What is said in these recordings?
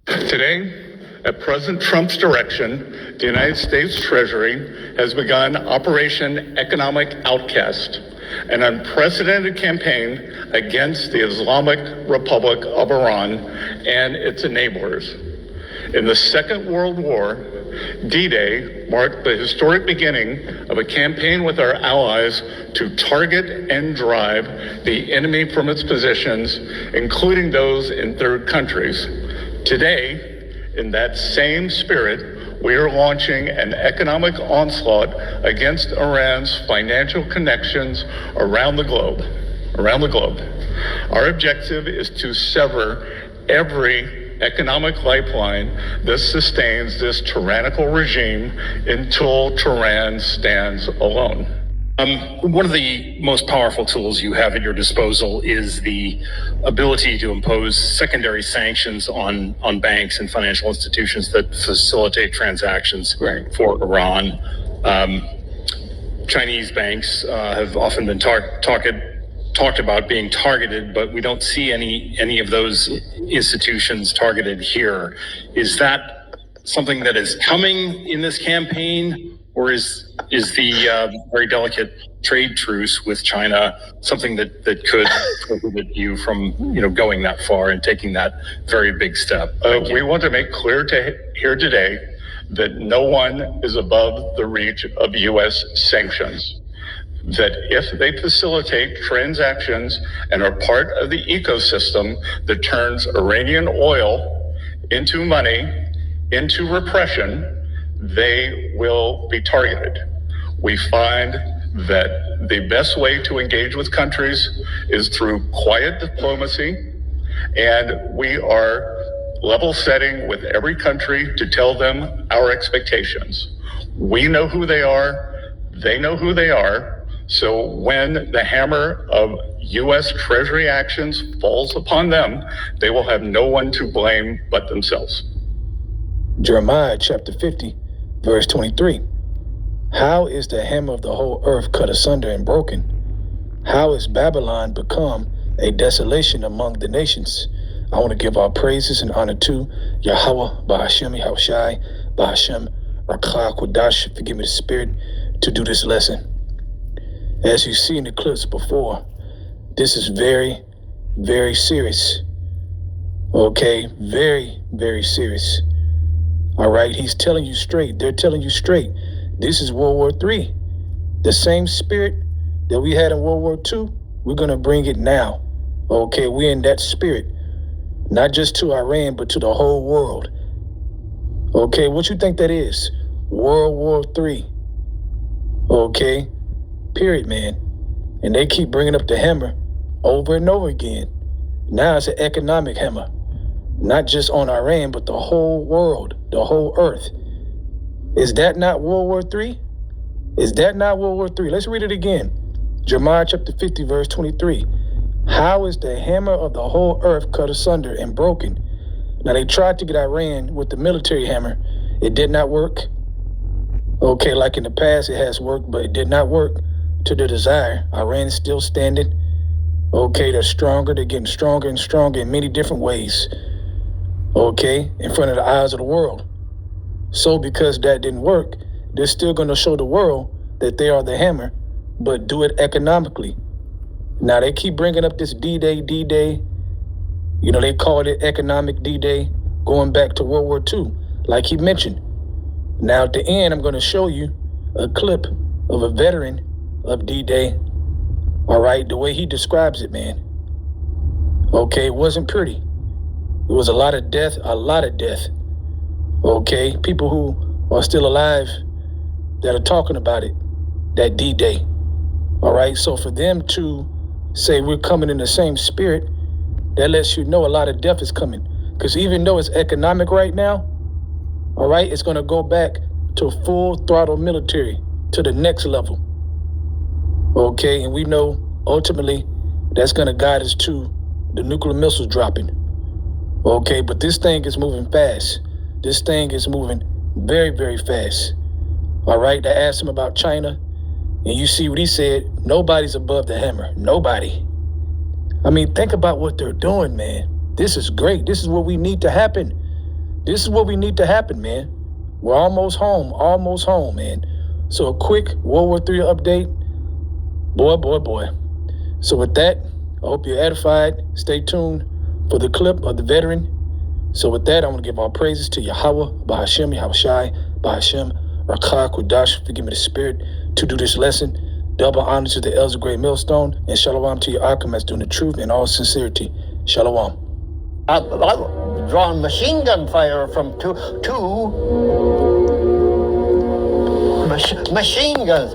Today, at President Trump's direction, the United States Treasury has begun Operation Economic Outcast, an unprecedented campaign against the Islamic Republic of Iran and its enablers. In the Second World War, D-Day marked the historic beginning of a campaign with our allies to target and drive the enemy from its positions, including those in third countries. Today, in that same spirit, we are launching an economic onslaught against Iran's financial connections around the globe. Our objective is to sever every economic lifeline that sustains this tyrannical regime until Tehran stands alone. One of the most powerful tools you have at your disposal is the ability to impose secondary sanctions on banks and financial institutions that facilitate transactions for Iran. Chinese banks have often been talked about being targeted, but we don't see any of those institutions targeted here. Is that something that is coming in this campaign, or is the very delicate trade truce with China something that could prohibit you from going that far and taking that very big step? We want to make clear here today that no one is above the reach of U.S. sanctions. That if they facilitate transactions and are part of the ecosystem that turns Iranian oil into money, into repression, they will be targeted. We find that the best way to engage with countries is through quiet diplomacy, and we are level setting with every country to tell them our expectations. We know who they are, they know who they are. So when the hammer of U.S. Treasury actions falls upon them, they will have no one to blame but themselves. Jeremiah chapter 50, verse 23. How is the hammer of the whole earth cut asunder and broken? How is Babylon become a desolation among the nations? I want to give our praises and honor to Yahweh, Bahashem, Yahushai, Bahashem, Rakha, Kodash, forgive me the spirit, to do this lesson. As you see in the clips before, this is very, very serious. Okay, very, very serious. All right, he's telling you straight. They're telling you straight. This is World War III. The same spirit that we had in World War II, we're going to bring it now. Okay, we're in that spirit. Not just to Iran, but to the whole world. Okay, what you think that is? World War III. Okay, period, man. And they keep bringing up the hammer over and over again. Now it's an economic hammer. Not just on Iran, but the whole world, the whole earth. Is that not World War III? Is that not World War III? Let's read it again. Jeremiah chapter 50, verse 23. How is the hammer of the whole earth cut asunder and broken? Now they tried to get Iran with the military hammer. It did not work. Okay, like in the past, it has worked, but it did not work to the desire. Iran is still standing. Okay, they're stronger. They're getting stronger and stronger in many different ways. Okay, in front of the eyes of the world. So because that didn't work, they're still going to show the world that they are the hammer, but do it economically. Now they keep bringing up this D-Day. You know, they called it economic D-Day going back to World War II, like he mentioned. Now at the end, I'm going to show you a clip of a veteran of D-Day. All right, the way he describes it, man. Okay, it wasn't pretty. It was a lot of death. Okay, people who are still alive that are talking about it, that D-Day. All right, so for them to say we're coming in the same spirit, that lets you know a lot of death is coming. Because even though it's economic right now, all right, it's going to go back to full throttle military, to the next level. Okay, and we know ultimately that's going to guide us to the nuclear missiles dropping. Okay, but this thing is moving fast. This thing is moving very, very fast. All right, I asked him about China, and you see what he said. Nobody's above the hammer. Nobody. I mean, think about what they're doing, man. This is great. This is what we need to happen. This is what we need to happen, man. We're almost home, man. So a quick World War III update. Boy. So with that, I hope you're edified. Stay tuned for the clip of the veteran. So with that, I want to give all praises to Yahweh, Bahashem, Yahushai, Bahashem, Rakah, Kudash, forgive me the spirit, to do this lesson. Double honor to the elders of Great Millstone, and shalom to your Archimedes doing the truth in all sincerity. Shalom. I've drawn machine gun fire from two machine guns.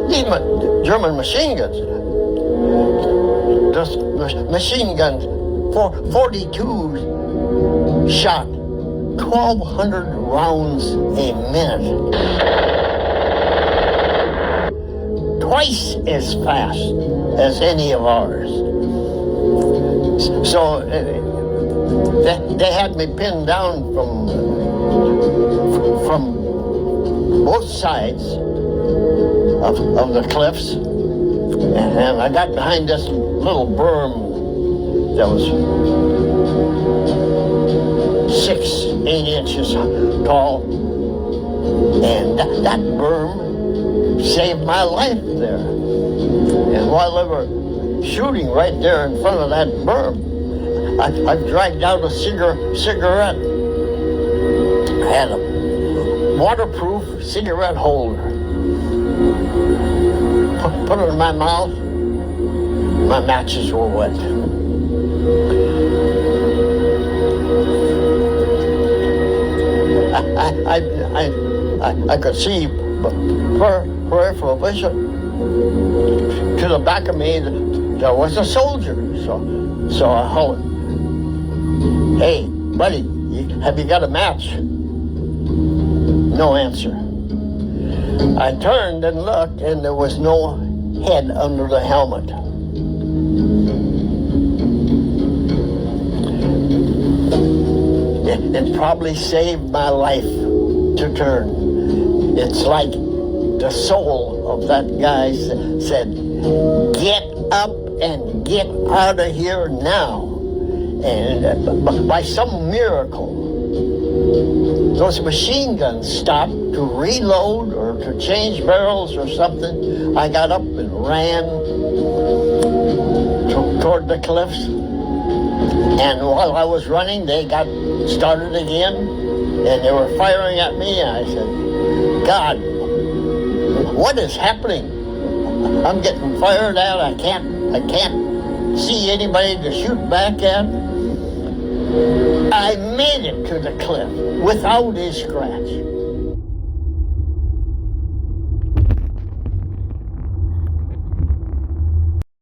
These German machine guns. Those machine guns, 42 shot, 1,200 rounds a minute. Twice as fast as any of ours. So they had me pinned down from both sides of the cliffs, and I got behind this little berm that was 6-8 inches tall, and that berm saved my life there. And while they were shooting right there in front of that berm, I dragged out a cigarette. I had a waterproof cigarette holder. Put it in my mouth. My matches were wet. I could see peripheral vision. To the back of me, there was a soldier. So I hollered, "Hey, buddy, have you got a match?" No answer. I turned and looked, and there was no head under the helmet. It probably saved my life to turn. It's like the soul of that guy said, "Get up and get out of here now." And by some miracle, those machine guns stopped to reload or to change barrels or something. I got up and ran toward the cliffs. And while I was running, they got started again, and they were firing at me. And I said, "God, what is happening? I'm getting fired at. I can't see anybody to shoot back at." I made it to the cliff without a scratch.